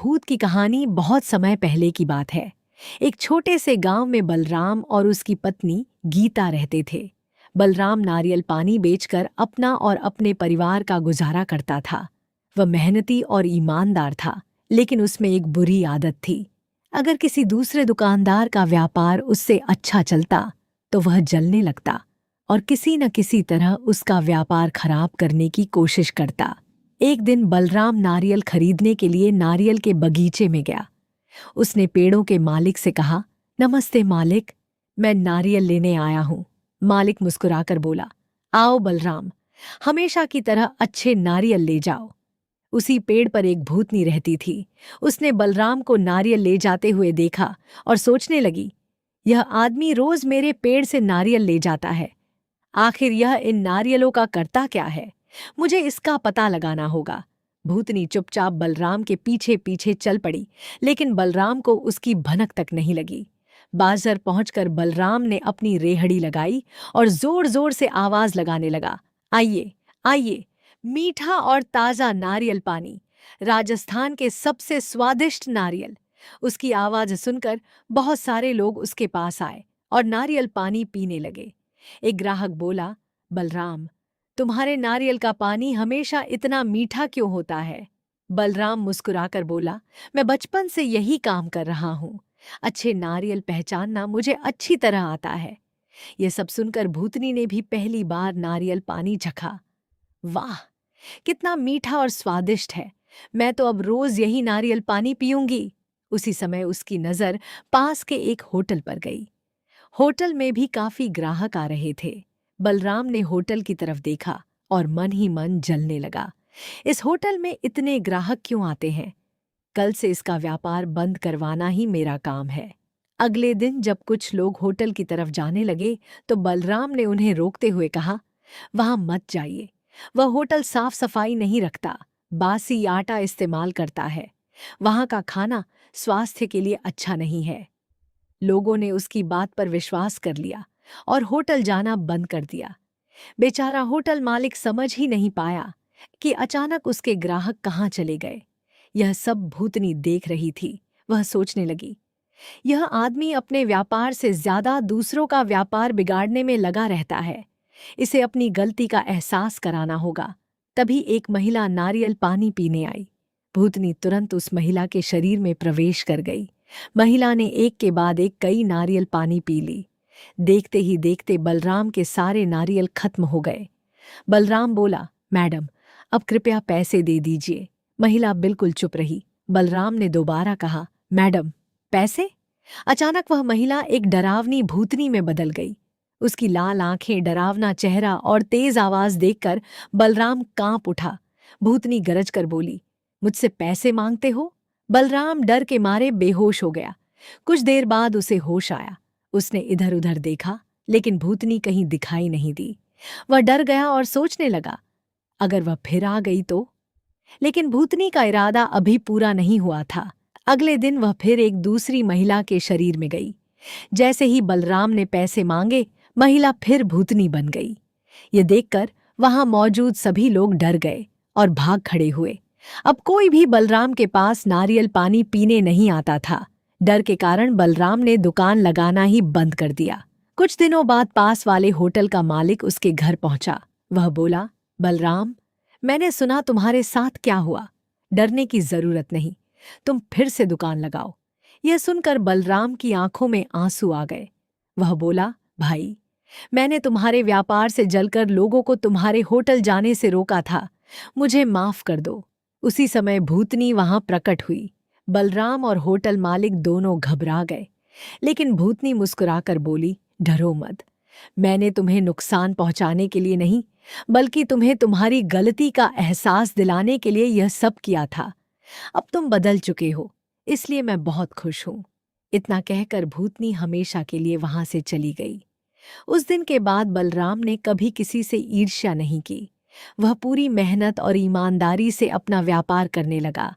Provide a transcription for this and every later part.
भूत की कहानी बहुत समय पहले की बात है। एक छोटे से गांव में बलराम और उसकी पत्नी गीता रहते थे। बलराम नारियल पानी बेचकर अपना और अपने परिवार का गुजारा करता था। वह मेहनती और ईमानदार था, लेकिन उसमें एक बुरी आदत थी। अगर किसी दूसरे दुकानदार का व्यापार उससे अच्छा चलता तो वह जलने लगता और किसी न किसी तरह उसका व्यापार खराब करने की कोशिश करता। एक दिन बलराम नारियल खरीदने के लिए नारियल के बगीचे में गया। उसने पेड़ों के मालिक से कहा, नमस्ते मालिक, मैं नारियल लेने आया हूं। मालिक मुस्कुराकर बोला, आओ बलराम, हमेशा की तरह अच्छे नारियल ले जाओ। उसी पेड़ पर एक भूतनी रहती थी। उसने बलराम को नारियल ले जाते हुए देखा और सोचने लगी, यह आदमी रोज मेरे पेड़ से नारियल ले जाता है। आखिर यह इन नारियलों का करता क्या है? मुझे इसका पता लगाना होगा। भूतनी चुपचाप बलराम के पीछे पीछे चल पड़ी, लेकिन बलराम को उसकी भनक तक नहीं लगी। बाजार पहुंचकर बलराम ने अपनी रेहड़ी लगाई और जोर जोर से आवाज लगाने लगा, आइए आइए, मीठा और ताजा नारियल पानी, राजस्थान के सबसे स्वादिष्ट नारियल। उसकी आवाज सुनकर बहुत सारे लोग उसके पास आए और नारियल पानी पीने लगे। एक ग्राहक बोला, बलराम, तुम्हारे नारियल का पानी हमेशा इतना मीठा क्यों होता है? बलराम मुस्कुराकर बोला, मैं बचपन से यही काम कर रहा हूँ। अच्छे नारियल पहचानना मुझे अच्छी तरह आता है। यह सब सुनकर भूतनी ने भी पहली बार नारियल पानी चखा। वाह, कितना मीठा और स्वादिष्ट है। मैं तो अब रोज यही नारियल पानी पीऊंगी। उसी समय उसकी नजर पास के एक होटल पर गई। होटल में भी काफी ग्राहक आ रहे थे। बलराम ने होटल की तरफ देखा और मन ही मन जलने लगा। इस होटल में इतने ग्राहक क्यों आते हैं? कल से इसका व्यापार बंद करवाना ही मेरा काम है। अगले दिन जब कुछ लोग होटल की तरफ जाने लगे तो बलराम ने उन्हें रोकते हुए कहा, वहां मत जाइए। वह होटल साफ सफाई नहीं रखता, बासी आटा इस्तेमाल करता है। वहां का खाना स्वास्थ्य के लिए अच्छा नहीं है। लोगों ने उसकी बात पर विश्वास कर लिया और होटल जाना बंद कर दिया। बेचारा होटल मालिक समझ ही नहीं पाया कि अचानक उसके ग्राहक कहाँ चले गए। यह सब भूतनी देख रही थी। वह सोचने लगी, यह आदमी अपने व्यापार से ज्यादा दूसरों का व्यापार बिगाड़ने में लगा रहता है। इसे अपनी गलती का एहसास कराना होगा। तभी एक महिला नारियल पानी पीने आई। भूतनी तुरंत उस महिला के शरीर में प्रवेश कर गई। महिला ने एक के बाद एक कई नारियल पानी पी ली। देखते ही देखते बलराम के सारे नारियल खत्म हो गए। बलराम बोला, मैडम, अब कृपया पैसे दे दीजिए। महिला बिल्कुल चुप रही। बलराम ने दोबारा कहा, मैडम, पैसे? अचानक वह महिला एक डरावनी भूतनी में बदल गई। उसकी लाल आंखें, डरावना चेहरा और तेज आवाज देखकर बलराम कांप उठा। भूतनी गरज कर बोली, मुझसे पैसे मांगते हो? बलराम डर के मारे बेहोश हो गया। कुछ देर बाद उसे होश आया। उसने इधर उधर देखा, लेकिन भूतनी कहीं दिखाई नहीं दी। वह डर गया और सोचने लगा, अगर वह फिर आ गई तो? लेकिन भूतनी का इरादा अभी पूरा नहीं हुआ था। अगले दिन वह फिर एक दूसरी महिला के शरीर में गई। जैसे ही बलराम ने पैसे मांगे, महिला फिर भूतनी बन गई। ये देखकर वहां मौजूद सभी लोग डर गए और भाग खड़े हुए। अब कोई भी बलराम के पास नारियल पानी पीने नहीं आता था। डर के कारण बलराम ने दुकान लगाना ही बंद कर दिया। कुछ दिनों बाद पास वाले होटल का मालिक उसके घर पहुंचा। वह बोला, बलराम, मैंने सुना तुम्हारे साथ क्या हुआ। डरने की जरूरत नहीं, तुम फिर से दुकान लगाओ। यह सुनकर बलराम की आंखों में आंसू आ गए। वह बोला, भाई, मैंने तुम्हारे व्यापार से जलकर लोगों को तुम्हारे होटल जाने से रोका था। मुझे माफ कर दो। उसी समय भूतनी वहां प्रकट हुई। बलराम और होटल मालिक दोनों घबरा गए, लेकिन भूतनी मुस्कुराकर बोली, डरो मत। मैंने तुम्हें नुकसान पहुंचाने के लिए नहीं, बल्कि तुम्हें तुम्हारी गलती का एहसास दिलाने के लिए यह सब किया था। अब तुम बदल चुके हो, इसलिए मैं बहुत खुश हूं। इतना कहकर भूतनी हमेशा के लिए वहां से चली गई। उस दिन के बाद बलराम ने कभी किसी से ईर्ष्या नहीं की। वह पूरी मेहनत और ईमानदारी से अपना व्यापार करने लगा।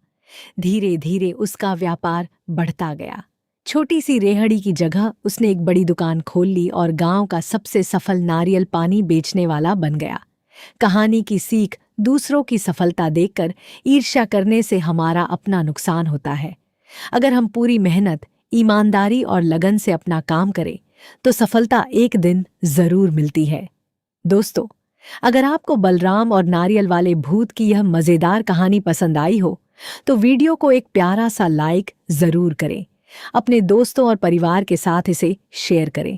धीरे धीरे उसका व्यापार बढ़ता गया। छोटी सी रेहड़ी की जगह उसने एक बड़ी दुकान खोल ली और गांव का सबसे सफल नारियल पानी बेचने वाला बन गया। कहानी की सीख दूसरों की सफलता देखकर ईर्ष्या करने से हमारा अपना नुकसान होता है। अगर हम पूरी मेहनत, ईमानदारी और लगन से अपना काम करें तो सफलता एक दिन जरूर मिलती है। दोस्तों, अगर आपको बलराम और नारियल वाले भूत की यह मजेदार कहानी पसंद आई हो तो वीडियो को एक प्यारा सा लाइक जरूर करें। अपने दोस्तों और परिवार के साथ इसे शेयर करें